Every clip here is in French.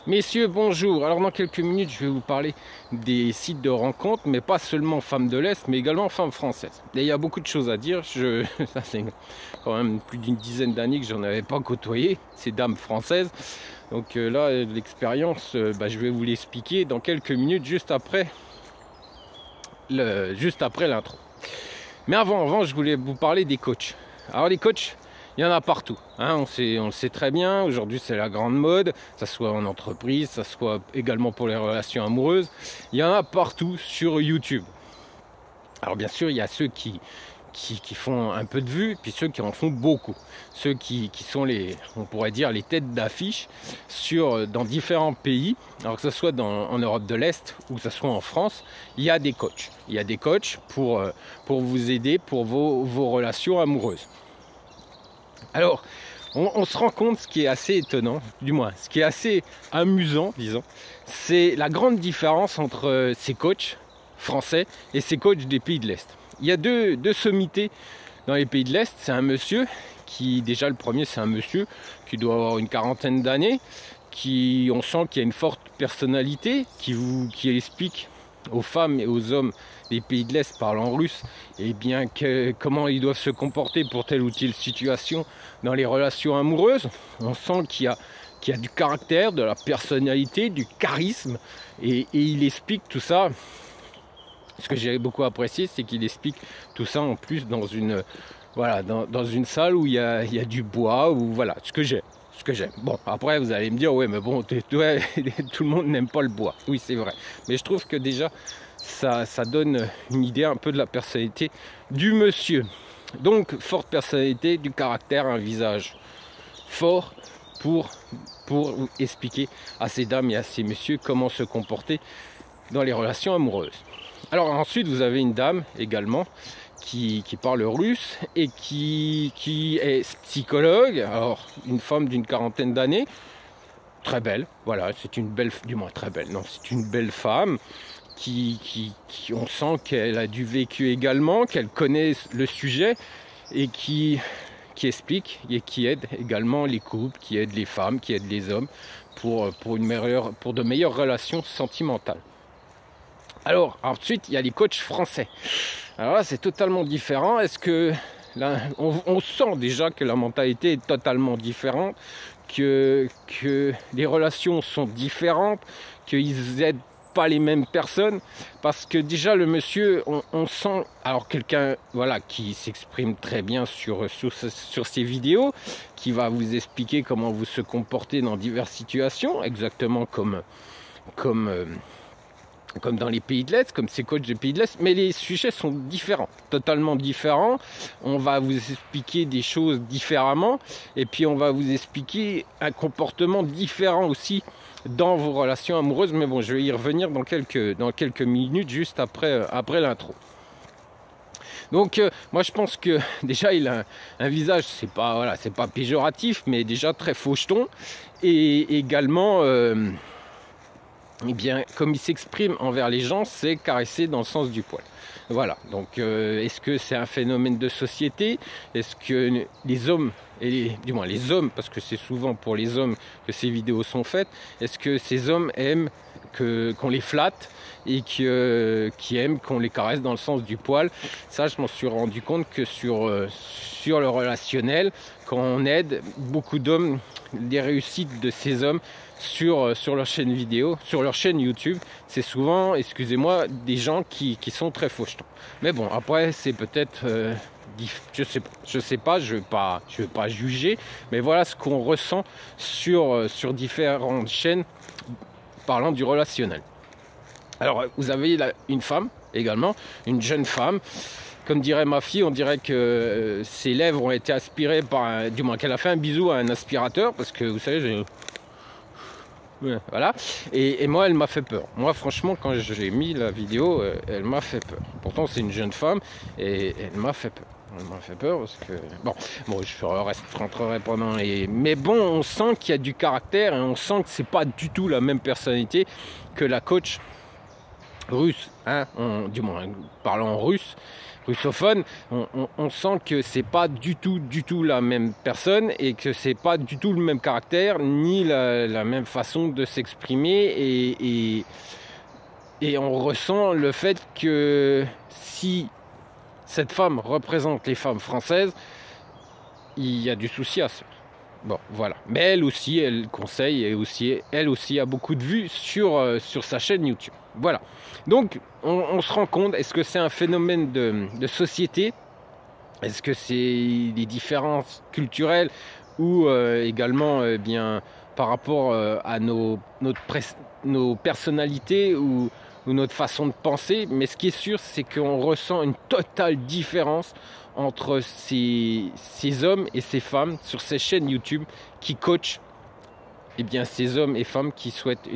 Messieurs, bonjour. Alors dans quelques minutes, je vais vous parler des sites de rencontres, mais pas seulement femmes de l'Est, mais également femmes françaises. Et il y a beaucoup de choses à dire. Ça c'est quand même plus d'une dizaine d'années que j'en avais pas côtoyé, ces dames françaises. Donc là, l'expérience, je vais vous l'expliquer dans quelques minutes, juste après l'intro. Mais avant, je voulais vous parler des coachs. Alors les coachs, il y en a partout, hein, on le sait très bien, aujourd'hui c'est la grande mode, ça soit en entreprise, ça soit également pour les relations amoureuses, il y en a partout sur YouTube. Alors bien sûr, il y a ceux qui font un peu de vues, puis ceux qui en font beaucoup. Ceux qui sont on pourrait dire, les têtes d'affiche dans différents pays, alors que ce soit en Europe de l'Est ou que ce soit en France, il y a des coachs. Il y a des coachs pour vous aider pour vos relations amoureuses. Alors, on se rend compte, ce qui est assez étonnant, du moins, ce qui est assez amusant, disons, c'est la grande différence entre ces coachs français et ces coachs des pays de l'Est. Il y a deux sommités dans les pays de l'Est. C'est un monsieur déjà le premier, c'est un monsieur qui doit avoir une quarantaine d'années, on sent qu'il a une forte personnalité, qui explique aux femmes et aux hommes des pays de l'Est parlant russe, et bien comment ils doivent se comporter pour telle ou telle situation dans les relations amoureuses. On sent qu'il y a du caractère, de la personnalité, du charisme, et il explique tout ça. Ce que j'ai beaucoup apprécié, c'est qu'il explique tout ça en plus dans une salle où il y a du bois, ou voilà, ce que j'aime. Bon, après vous allez me dire, ouais, mais bon, tout le monde n'aime pas le bois. Oui, c'est vrai. Mais je trouve que déjà, ça donne une idée un peu de la personnalité du monsieur. Donc, forte personnalité, du caractère, un visage fort pour expliquer à ces dames et à ces messieurs comment se comporter dans les relations amoureuses. Alors ensuite, vous avez une dame également qui parle russe et qui est psychologue. Alors, une femme d'une quarantaine d'années, très belle, voilà, c'est une belle, du moins très belle, non, c'est une belle femme on sent qu'elle a du vécu également, qu'elle connaît le sujet et qui explique et qui aide également les couples, qui aide les femmes, qui aide les hommes pour de meilleures relations sentimentales. Alors, ensuite, il y a les coachs français. Alors là, c'est totalement différent. Est-ce que là, on sent déjà que la mentalité est totalement différente, que les relations sont différentes, qu'ils n'aident pas les mêmes personnes, parce que déjà le monsieur, on sent, alors quelqu'un voilà qui s'exprime très bien sur ses vidéos, qui va vous expliquer comment vous se comportez dans diverses situations, exactement comme dans les pays de l'Est, comme ces coachs des pays de l'Est, mais les sujets sont différents, totalement différents. On va vous expliquer des choses différemment, et puis on va vous expliquer un comportement différent aussi dans vos relations amoureuses. Mais bon, je vais y revenir dans quelques minutes, juste après l'intro. Donc moi je pense que déjà il a un visage, c'est pas péjoratif, mais déjà très faucheton, et également eh bien, comme il s'exprime envers les gens, c'est caresser dans le sens du poil. Voilà, donc est-ce que c'est un phénomène de société? Est-ce que les hommes, du moins les hommes, parce que c'est souvent pour les hommes que ces vidéos sont faites, est-ce que ces hommes aiment qu'on les flatte et qui aiment qu'on les caresse dans le sens du poil? Ça, je m'en suis rendu compte que sur le relationnel, quand on aide beaucoup d'hommes, les réussites de ces hommes sur leur chaîne vidéo, sur leur chaîne YouTube, c'est souvent, excusez-moi, des gens qui sont très fauchetons. Mais bon, après, c'est peut-être je sais pas, je veux pas juger, mais voilà ce qu'on ressent sur différentes chaînes parlant du relationnel. Alors, vous avez une femme également, une jeune femme. Comme dirait ma fille, on dirait que ses lèvres ont été aspirées du moins qu'elle a fait un bisou à un aspirateur, parce que vous savez, voilà. Et moi, elle m'a fait peur. Moi, franchement, quand j'ai mis la vidéo, elle m'a fait peur. Pourtant, c'est une jeune femme et elle m'a fait peur. Elle m'a fait peur parce que bon, je rentrerai pendant les. Mais bon, on sent qu'il y a du caractère et on sent que c'est pas du tout la même personnalité que la coach russe, hein, du moins parlant russe, russophone, on sent que c'est pas du tout la même personne et que c'est pas du tout le même caractère ni la même façon de s'exprimer et on ressent le fait que si cette femme représente les femmes françaises, il y a du souci à se faire. Bon, voilà. Mais elle aussi, elle conseille et aussi, elle aussi a beaucoup de vues sur sa chaîne YouTube. Voilà. Donc, on se rend compte, est-ce que c'est un phénomène de société? Est-ce que c'est des différences culturelles ou également bien, par rapport à nos personnalités ou notre façon de penser? Mais ce qui est sûr, c'est qu'on ressent une totale différence entre ces hommes et ces femmes sur ces chaînes YouTube qui coachent ces hommes et femmes qui souhaitent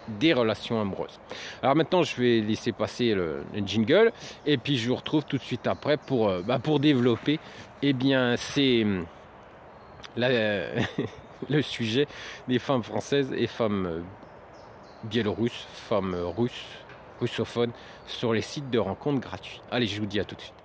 des relations amoureuses. Alors maintenant, je vais laisser passer le jingle et puis je vous retrouve tout de suite après pour développer le sujet des femmes françaises et femmes biélorusses, femmes russes, russophones sur les sites de rencontres gratuits. Allez, je vous dis à tout de suite.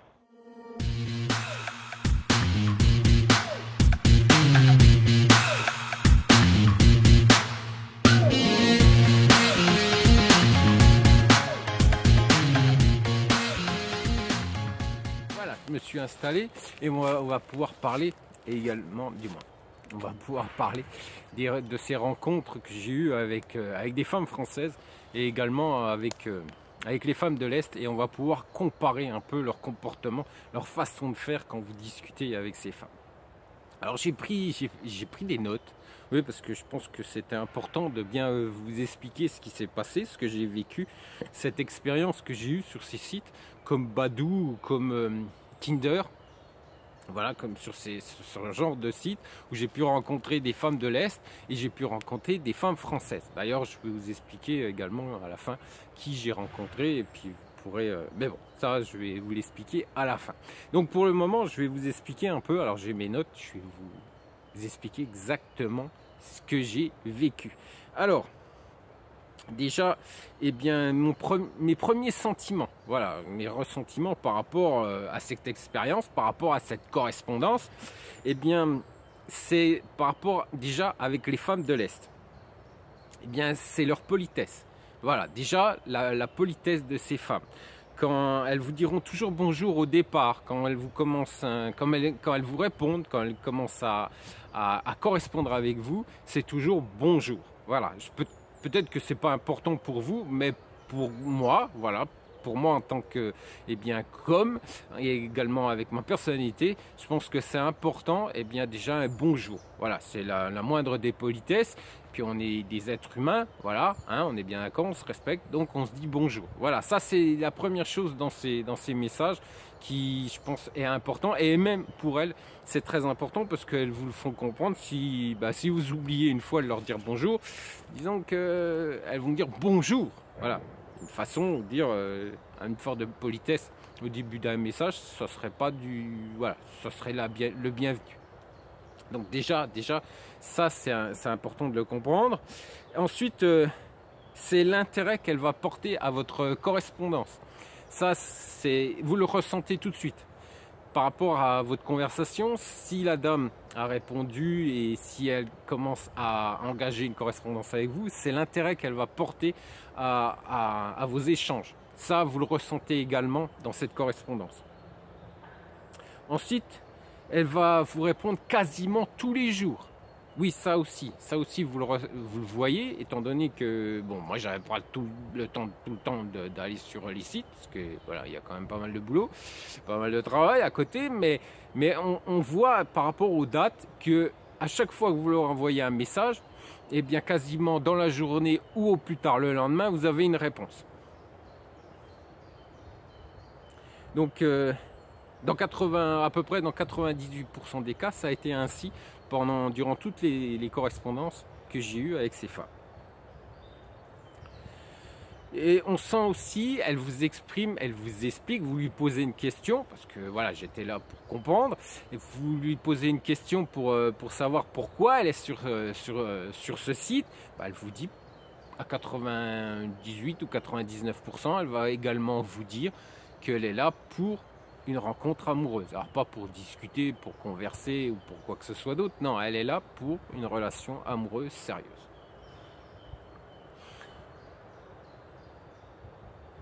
Voilà, je me suis installé et on va pouvoir parler également, on va pouvoir parler de ces rencontres que j'ai eues avec des femmes françaises et également avec les femmes de l'Est, et on va pouvoir comparer un peu leur comportement, leur façon de faire quand vous discutez avec ces femmes. Alors j'ai pris des notes, oui, parce que je pense que c'était important de bien vous expliquer ce qui s'est passé, ce que j'ai vécu, cette expérience que j'ai eue sur ces sites comme Badoo, comme Tinder. Voilà, comme sur ce genre de site où j'ai pu rencontrer des femmes de l'Est et j'ai pu rencontrer des femmes françaises. D'ailleurs, je vais vous expliquer également à la fin qui j'ai rencontré et puis vous pourrez... mais bon, ça, je vais vous l'expliquer à la fin. Donc pour le moment, je vais vous expliquer un peu. Alors j'ai mes notes, je vais vous expliquer exactement ce que j'ai vécu. Alors... déjà, mes premiers sentiments, voilà, mes ressentiments par rapport à cette expérience, par rapport à cette correspondance, c'est par rapport déjà avec les femmes de l'Est. C'est leur politesse. Voilà, déjà la politesse de ces femmes. Quand elles vous diront toujours bonjour au départ, quand elles vous répondent, quand elles commencent à correspondre avec vous, c'est toujours bonjour. Voilà, peut-être que c'est pas important pour vous, mais pour moi, voilà, pour moi en tant que, comme, et également avec ma personnalité, je pense que c'est important, déjà un bonjour. Voilà, c'est la moindre des politesses. Puis on est des êtres humains, voilà, hein, on est bien d'accord, on se respecte, donc on se dit bonjour. Voilà, ça c'est la première chose dans ces messages qui, je pense, est important. Et même pour elles, c'est très important parce qu'elles vous le font comprendre. Si vous oubliez une fois de leur dire bonjour, disons qu'elles vont dire bonjour. Voilà, une façon de dire une forme de politesse au début d'un message, ça serait pas voilà, ça serait le bienvenu. Donc déjà, ça c'est important de le comprendre. Ensuite, c'est l'intérêt qu'elle va porter à votre correspondance. Ça, vous le ressentez tout de suite. Par rapport à votre conversation, si la dame a répondu et si elle commence à engager une correspondance avec vous, c'est l'intérêt qu'elle va porter à vos échanges. Ça, vous le ressentez également dans cette correspondance. Ensuite, elle va vous répondre quasiment tous les jours. Oui, ça aussi vous le voyez, étant donné que, bon, moi j'avais pas tout le temps d'aller sur les sites, parce que voilà, il y a quand même pas mal de boulot, pas mal de travail à côté, mais on voit par rapport aux dates que à chaque fois que vous leur envoyez un message, quasiment dans la journée ou au plus tard le lendemain, vous avez une réponse. Donc à peu près dans 98% des cas, ça a été ainsi durant toutes les correspondances que j'ai eues avec ces femmes. Et on sent aussi, elle vous explique, vous lui posez une question, parce que voilà, j'étais là pour comprendre, et vous lui posez une question pour savoir pourquoi elle est sur ce site, elle vous dit à 98 ou 99%, elle va également vous dire qu'elle est là pour une rencontre amoureuse. Alors pas pour discuter, pour converser ou pour quoi que ce soit d'autre. Non, elle est là pour une relation amoureuse sérieuse.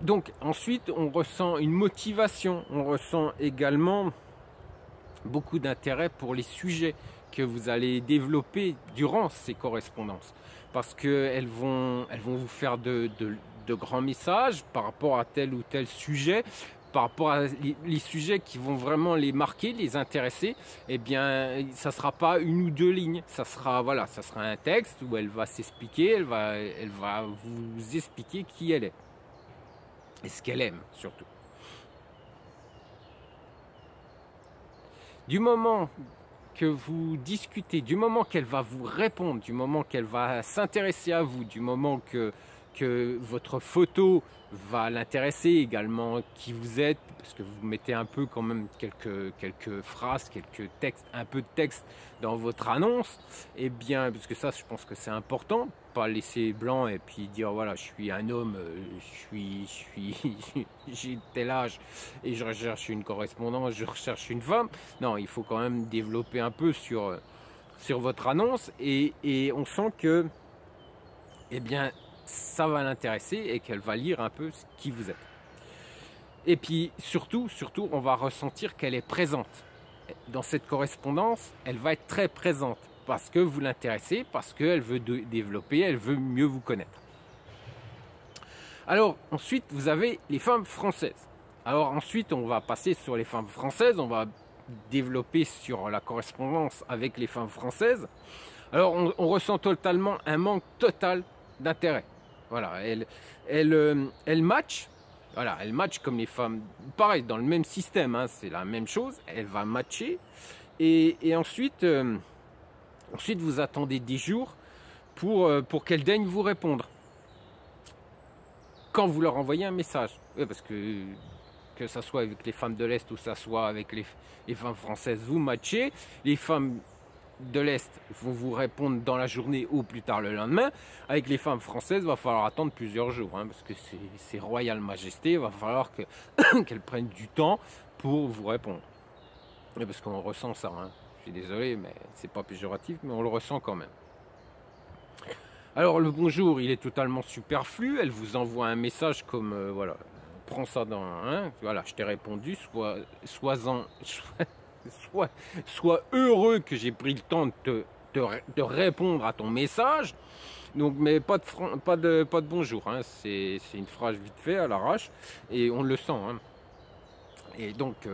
Donc ensuite, on ressent une motivation, on ressent également beaucoup d'intérêt pour les sujets que vous allez développer durant ces correspondances. Parce qu'elles vont vous faire de grands messages par rapport à tel ou tel sujet, par rapport à les sujets qui vont vraiment les marquer, les intéresser. Eh bien, ça ne sera pas une ou deux lignes, ça sera, voilà, ça sera un texte où elle va s'expliquer, elle va vous expliquer qui elle est et ce qu'elle aime surtout. Du moment que vous discutez, du moment qu'elle va vous répondre, du moment qu'elle va s'intéresser à vous, du moment que votre photo va l'intéresser également, qui vous êtes, parce que vous mettez un peu quand même quelques phrases, quelques textes, un peu de texte dans votre annonce, et bien, parce que ça, je pense que c'est important, pas laisser blanc et puis dire voilà, je suis un homme, j'ai tel âge et je recherche une correspondance, je recherche une femme. Non, il faut quand même développer un peu sur votre annonce et on sent que, eh bien, ça va l'intéresser et qu'elle va lire un peu qui vous êtes. Et puis surtout, on va ressentir qu'elle est présente. Dans cette correspondance, elle va être très présente parce que vous l'intéressez, parce qu'elle veut développer, elle veut mieux vous connaître. Alors ensuite, vous avez les femmes françaises. Alors ensuite, on va passer sur les femmes françaises, on va développer sur la correspondance avec les femmes françaises. Alors on ressent totalement un manque total d'intérêt. Voilà, elle match, voilà, elle match comme les femmes, pareil, dans le même système, hein, c'est la même chose, elle va matcher, et ensuite, ensuite vous attendez des jours pour qu'elle daigne vous répondre. Quand vous leur envoyez un message, oui, parce que ça soit avec les femmes de l'Est ou ça soit avec les femmes françaises, vous matchez, les femmes de l'Est vont vous répondre dans la journée ou plus tard le lendemain. Avec les femmes françaises, il va falloir attendre plusieurs jours, hein, parce que c'est Royale Majesté, il va falloir qu'elles prennent du temps pour vous répondre. Et parce qu'on ressent ça, hein. Je suis désolé, mais c'est pas péjoratif, mais on le ressent quand même. Alors le bonjour, il est totalement superflu, elle vous envoie un message comme, voilà, prends ça dans, hein, voilà, je t'ai répondu, sois heureux que j'ai pris le temps de répondre à ton message. Donc, mais pas de bonjour, hein. C'est une phrase vite fait à l'arrache et on le sent, hein. Et donc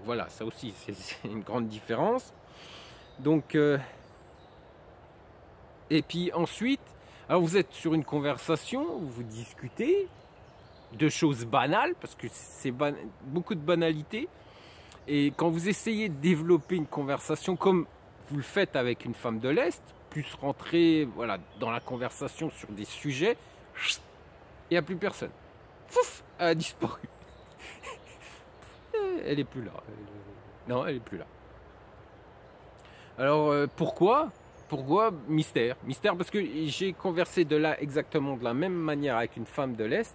voilà, ça aussi c'est une grande différence. Donc et puis ensuite, alors vous êtes sur une conversation, vous discutez de choses banales parce que c'est beaucoup de banalités. Et quand vous essayez de développer une conversation comme vous le faites avec une femme de l'Est, plus rentrer, voilà, dans la conversation sur des sujets, il n'y a plus personne. Fouf, elle a disparu. Elle n'est plus là. Non, elle n'est plus là. Alors pourquoi mystère? Mystère parce que j'ai conversé exactement de la même manière avec une femme de l'Est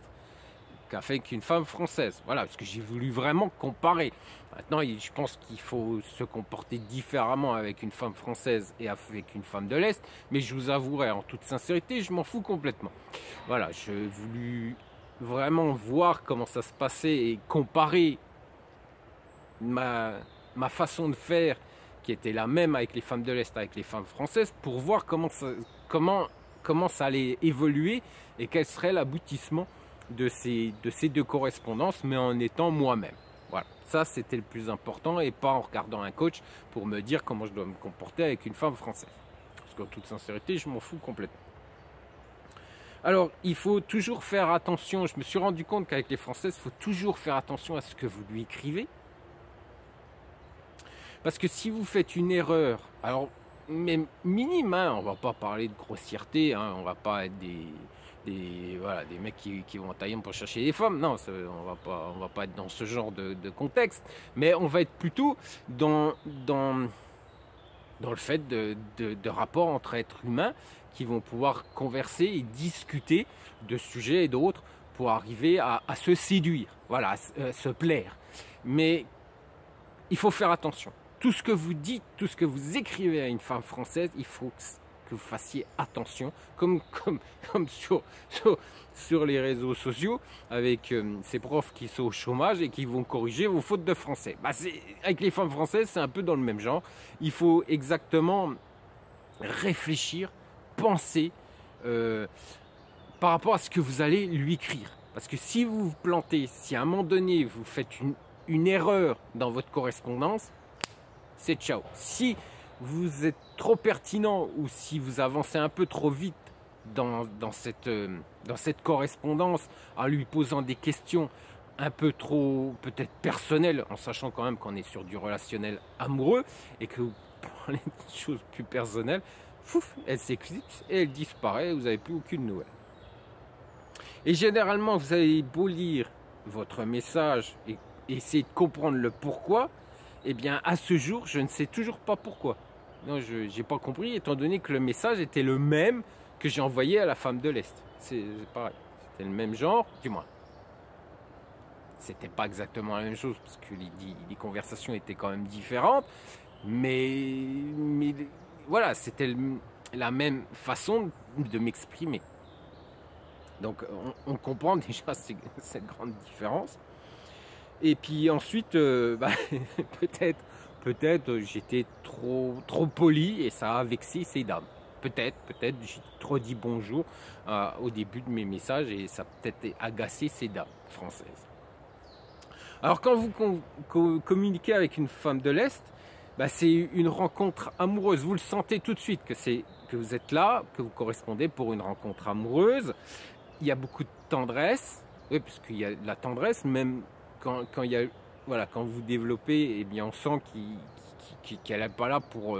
qu'avec une femme française. Voilà, parce que j'ai voulu vraiment comparer. Maintenant, je pense qu'il faut se comporter différemment avec une femme française et avec une femme de l'Est, mais je vous avouerai en toute sincérité, je m'en fous complètement. Voilà, j'ai voulu vraiment voir comment ça se passait et comparer ma façon de faire, qui était la même avec les femmes de l'Est, avec les femmes françaises, pour voir comment ça allait évoluer et quel serait l'aboutissement de ces deux correspondances, mais en étant moi-même. Voilà, ça c'était le plus important et pas en regardant un coach pour me dire comment je dois me comporter avec une femme française. Parce qu'en toute sincérité, je m'en fous complètement. Alors, il faut toujours faire attention, je me suis rendu compte qu'avec les françaises, il faut toujours faire attention à ce que vous lui écrivez. Parce que si vous faites une erreur, alors, même minime, hein, on ne va pas parler de grossièreté, hein, on ne va pas être voilà, des mecs qui vont en tailler pour chercher des femmes. Non, on va pas être dans ce genre de contexte. Mais on va être plutôt dans le fait de rapports entre êtres humains qui vont pouvoir converser et discuter de sujets et d'autres pour arriver à se séduire, voilà, à se plaire. mais il faut faire attention. Tout ce que vous dites, tout ce que vous écrivez à une femme française, il faut que vous fassiez attention, comme sur les réseaux sociaux, avec ces profs qui sont au chômage et qui vont corriger vos fautes de français. Bah, avec les femmes françaises, c'est un peu dans le même genre. Il faut exactement réfléchir, penser par rapport à ce que vous allez lui écrire. Parce que si vous vous plantez, si à un moment donné vous faites une erreur dans votre correspondance, c'est ciao. Si vous êtes trop pertinent ou si vous avancez un peu trop vite dans cette correspondance en lui posant des questions un peu trop peut-être personnelles, en sachant quand même qu'on est sur du relationnel amoureux et que vous parlez de choses plus personnelles, fouf, elle s'éclipse et elle disparaît et vous n'avez plus aucune nouvelle. Et généralement, vous avez beau lire votre message et essayer de comprendre le pourquoi, eh bien à ce jour, je ne sais toujours pas pourquoi. Non, je n'ai pas compris, étant donné que le message était le même que j'ai envoyé à la femme de l'Est. C'est pareil, c'était le même genre, du moins. C'était pas exactement la même chose, parce que les conversations étaient quand même différentes, mais voilà, c'était la même façon de m'exprimer. Donc on comprend déjà cette grande différence. Et puis ensuite, peut-être j'étais trop poli et ça a vexé ces dames. Peut-être j'ai trop dit bonjour au début de mes messages et ça a peut-être agacé ces dames françaises. Alors quand vous communiquez avec une femme de l'Est, c'est une rencontre amoureuse. Vous le sentez tout de suite que vous êtes là, que vous correspondez pour une rencontre amoureuse. Il y a beaucoup de tendresse, oui, parce qu'il y a de la tendresse, même quand vous développez, eh bien on sent qu'elle n'est pas là pour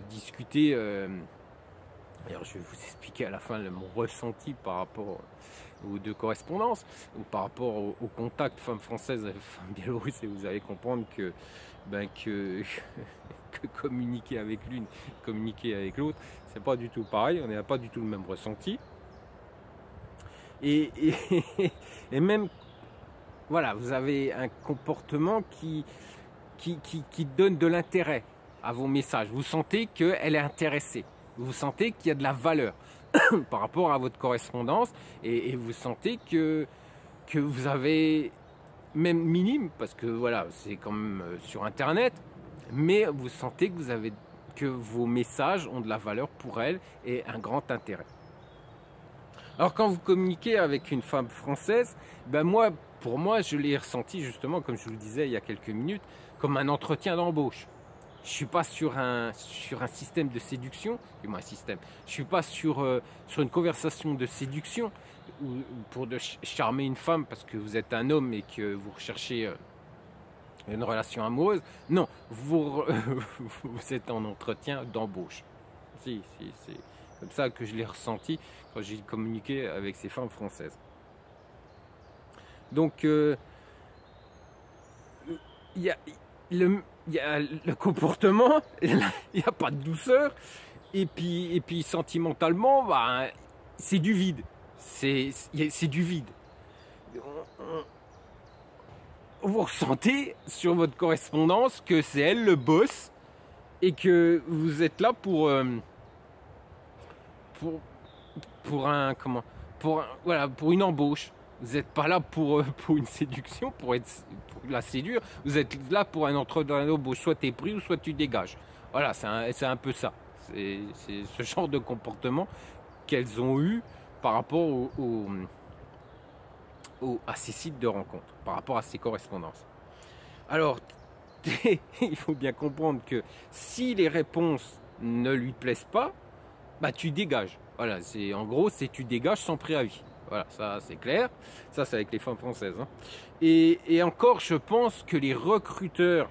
discuter. Alors je vais vous expliquer à la fin mon ressenti par rapport aux deux correspondances, ou par rapport au contact femme française et femme biélorusse, et vous allez comprendre que communiquer avec l'une, communiquer avec l'autre, c'est pas du tout pareil, on n'a pas du tout le même ressenti. Et même, voilà, vous avez un comportement qui donne de l'intérêt à vos messages. Vous sentez qu'elle est intéressée. Vous sentez qu'il y a de la valeur par rapport à votre correspondance. Et vous sentez que vous avez, même minime, parce que voilà, c'est quand même sur Internet, mais vous sentez que vos messages ont de la valeur pour elle et un grand intérêt. Alors quand vous communiquez avec une femme française, pour moi, je l'ai ressenti justement, comme je vous le disais il y a quelques minutes, comme un entretien d'embauche. Je ne suis pas sur un système de séduction, je ne suis pas sur une conversation de séduction pour charmer une femme parce que vous êtes un homme et que vous recherchez une relation amoureuse. Non, vous êtes en entretien d'embauche. C'est comme ça que je l'ai ressenti quand j'ai communiqué avec ces femmes françaises. Donc, il y a le comportement, il n'y a pas de douceur, et puis sentimentalement, c'est du vide. C'est du vide. Vous ressentez sur votre correspondance que c'est elle le boss, et que vous êtes là pour une embauche. Vous n'êtes pas là pour une séduction, pour la séduire. Vous êtes là pour un entretien d'embauche. Soit tu es pris ou soit tu dégages. Voilà, c'est un peu ça. C'est ce genre de comportement qu'elles ont eu par rapport à ces sites de rencontres, par rapport à ces correspondances. Alors, il faut bien comprendre que si les réponses ne lui plaisent pas, tu dégages. Voilà, en gros, tu dégages sans préavis. Voilà, ça c'est clair. Ça c'est avec les femmes françaises. Hein. Et encore, je pense que les recruteurs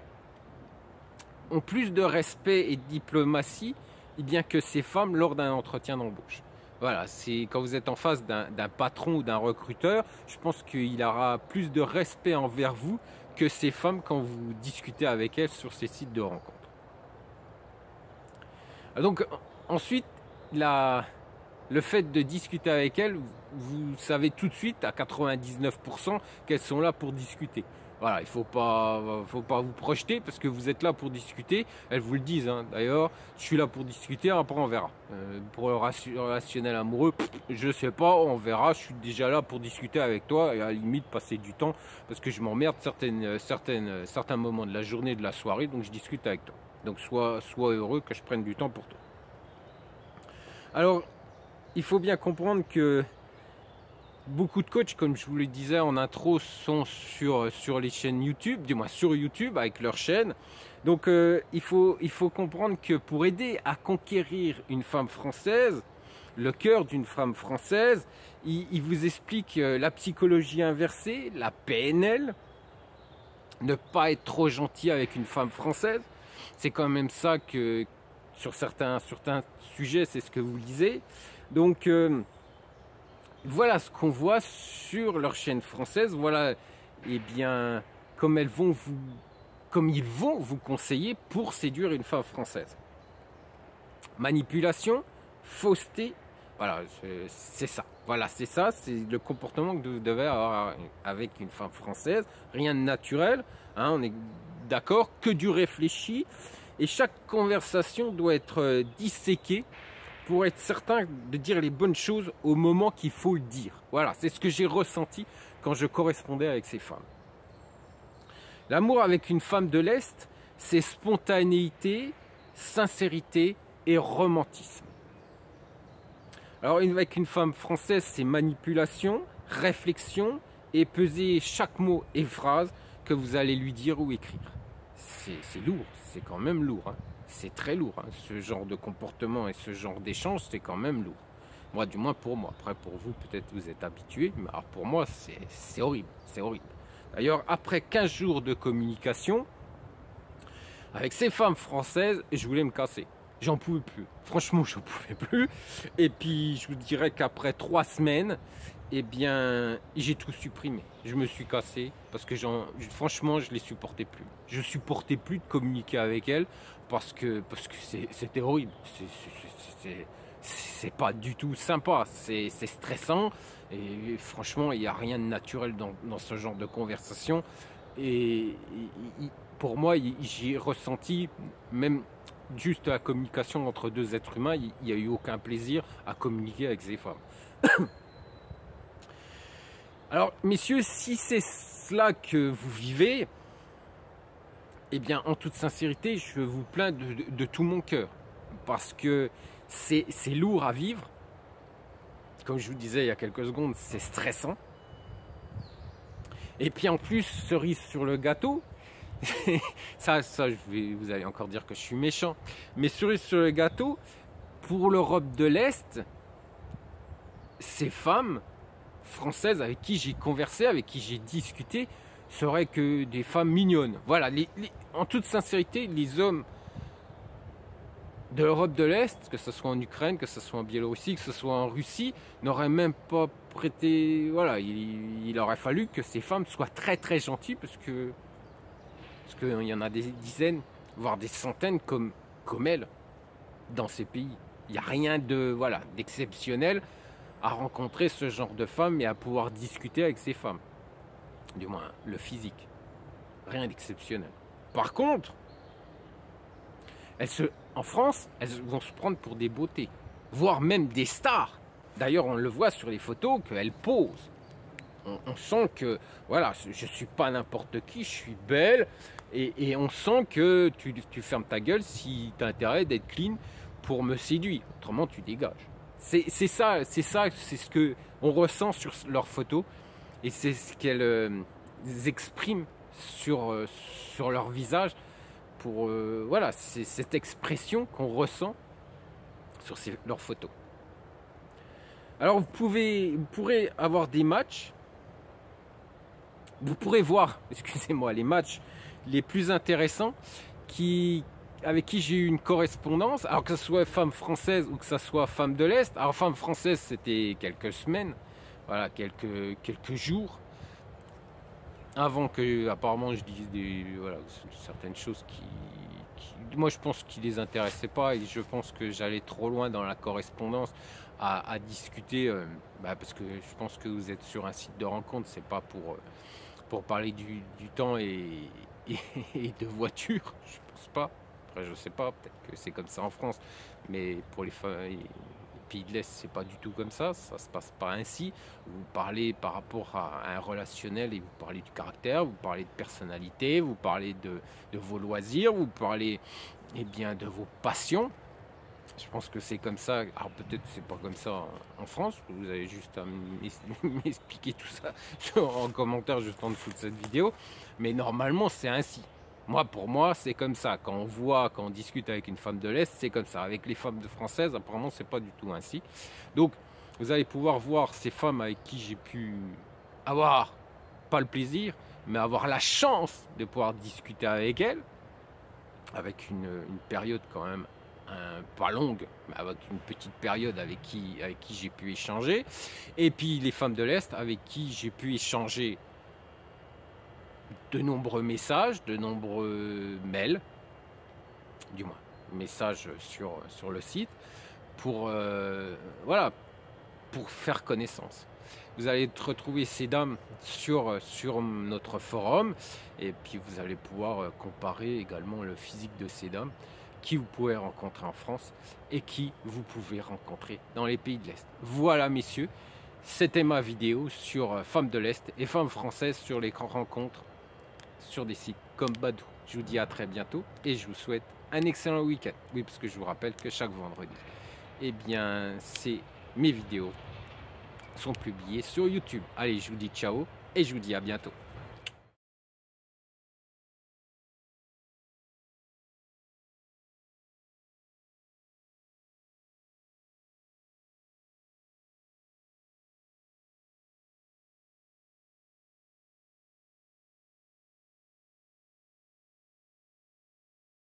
ont plus de respect et de diplomatie bien que ces femmes lors d'un entretien d'embauche. Voilà, c'est quand vous êtes en face d'un patron ou d'un recruteur, je pense qu'il aura plus de respect envers vous que ces femmes quand vous discutez avec elles sur ces sites de rencontres. Donc ensuite, le fait de discuter avec elles, vous savez tout de suite à 99% qu'elles sont là pour discuter. Voilà, il faut pas vous projeter parce que vous êtes là pour discuter. Elles vous le disent, hein. D'ailleurs, je suis là pour discuter, après on verra. Pour le relationnel amoureux, je sais pas, on verra. Je suis déjà là pour discuter avec toi et à la limite passer du temps parce que je m'emmerde certains moments de la journée, de la soirée, donc je discute avec toi. Donc sois heureux que je prenne du temps pour toi. Alors, il faut bien comprendre que beaucoup de coachs, comme je vous le disais en intro, sont sur les chaînes YouTube, du moins sur YouTube avec leur chaîne. Donc il faut comprendre que pour aider à conquérir une femme française, le cœur d'une femme française, il vous explique la psychologie inversée, la PNL, ne pas être trop gentil avec une femme française. C'est quand même ça que sur certains sujets, c'est ce que vous lisez. Donc voilà ce qu'on voit sur leur chaîne française. Voilà, eh bien, comme ils vont vous conseiller pour séduire une femme française. Manipulation, fausseté, voilà, c'est ça. Voilà, c'est ça, c'est le comportement que vous devez avoir avec une femme française. Rien de naturel, hein, on est d'accord, que du réfléchi. Et chaque conversation doit être disséquée pour être certain de dire les bonnes choses au moment qu'il faut le dire. Voilà, c'est ce que j'ai ressenti quand je correspondais avec ces femmes. L'amour avec une femme de l'Est, c'est spontanéité, sincérité et romantisme. Alors avec une femme française, c'est manipulation, réflexion et peser chaque mot et phrase que vous allez lui dire ou écrire. C'est lourd, c'est quand même lourd, hein. C'est très lourd, hein. Ce genre de comportement et ce genre d'échange, c'est quand même lourd. Moi, du moins pour moi. Après, pour vous, peut-être vous êtes habitué, mais alors pour moi, c'est horrible, c'est horrible. D'ailleurs, après 15 jours de communication, avec ces femmes françaises, je voulais me casser. J'en pouvais plus. Franchement, j'en pouvais plus. Et puis, je vous dirais qu'après 3 semaines, eh bien, j'ai tout supprimé. Je me suis cassé parce que franchement, je les supportais plus. Je supportais plus de communiquer avec elles parce que c'était horrible. C'est pas du tout sympa. C'est stressant. Et franchement, il n'y a rien de naturel dans ce genre de conversation. Et pour moi, j'ai ressenti, même juste la communication entre deux êtres humains, il n'y a eu aucun plaisir à communiquer avec ces femmes. Alors, messieurs, si c'est cela que vous vivez, eh bien, en toute sincérité, je vous plains de tout mon cœur. Parce que c'est lourd à vivre. Comme je vous disais il y a quelques secondes, c'est stressant. Et puis en plus, cerise sur le gâteau, vous allez encore dire que je suis méchant, mais cerise sur le gâteau, pour l'Europe de l'Est, ces femmes françaises avec qui j'ai conversé, avec qui j'ai discuté, seraient que des femmes mignonnes. Voilà, en toute sincérité, les hommes de l'Europe de l'Est, que ce soit en Ukraine, que ce soit en Biélorussie, que ce soit en Russie, n'auraient même pas prêté. Voilà, il aurait fallu que ces femmes soient très très gentilles parce qu'il y en a des dizaines, voire des centaines comme elles dans ces pays. Il n'y a rien d'exceptionnel à rencontrer ce genre de femmes et à pouvoir discuter avec ces femmes. Du moins, le physique. Rien d'exceptionnel. Par contre, en France, elles vont se prendre pour des beautés, voire même des stars. D'ailleurs, on le voit sur les photos qu'elles posent. On sent que, voilà, je ne suis pas n'importe qui, je suis belle. Et on sent que tu fermes ta gueule si tu as intérêt d'être clean pour me séduire. Autrement, tu dégages. C'est ce qu'on ressent sur leurs photos. Et c'est ce qu'elles expriment sur leur visage. Voilà, c'est cette expression qu'on ressent sur leurs photos. Alors vous pourrez avoir des matchs, vous pourrez voir, excusez-moi, les matchs les plus intéressants avec qui j'ai eu une correspondance, alors que ce soit femme française ou que ce soit femme de l'Est. Alors femme française, c'était quelques semaines, voilà, quelques jours, avant que apparemment je dise certaines choses qui moi je pense qui les intéressaient pas, et je pense que j'allais trop loin dans la correspondance à discuter parce que je pense que vous êtes sur un site de rencontre, c'est pas pour parler du temps et de voiture, je pense pas. Après, je sais pas, peut-être que c'est comme ça en France, mais pour les pays de l'Est, c'est pas du tout comme ça se passe pas ainsi. Vous parlez par rapport à un relationnel et vous parlez du caractère, vous parlez de personnalité, vous parlez de vos loisirs, vous parlez eh bien, de vos passions. Je pense que c'est comme ça. Alors peut-être que c'est pas comme ça en France. Vous avez juste à m'expliquer tout ça en commentaire juste en dessous de cette vidéo. Mais normalement, c'est ainsi. Moi, pour moi, c'est comme ça. Quand on discute avec une femme de l'Est, c'est comme ça. Avec les femmes françaises, apparemment, c'est pas du tout ainsi. Donc, vous allez pouvoir voir ces femmes avec qui j'ai pu avoir, pas le plaisir, mais avoir la chance de pouvoir discuter avec elles, avec une période quand même pas longue, mais avec une petite période avec qui j'ai pu échanger. Et puis les femmes de l'Est avec qui j'ai pu échanger de nombreux messages, de nombreux mails, du moins messages sur le site, pour voilà, pour faire connaissance. Vous allez retrouver ces dames sur notre forum et puis vous allez pouvoir comparer également le physique de ces dames qui vous pouvez rencontrer en France et qui vous pouvez rencontrer dans les pays de l'Est. Voilà messieurs, c'était ma vidéo sur femmes de l'Est et femmes françaises sur les rencontres sur des sites comme Badoo. Je vous dis à très bientôt et je vous souhaite un excellent week-end. Oui, parce que je vous rappelle que chaque vendredi, eh bien, mes vidéos sont publiées sur YouTube. Allez, je vous dis ciao et je vous dis à bientôt.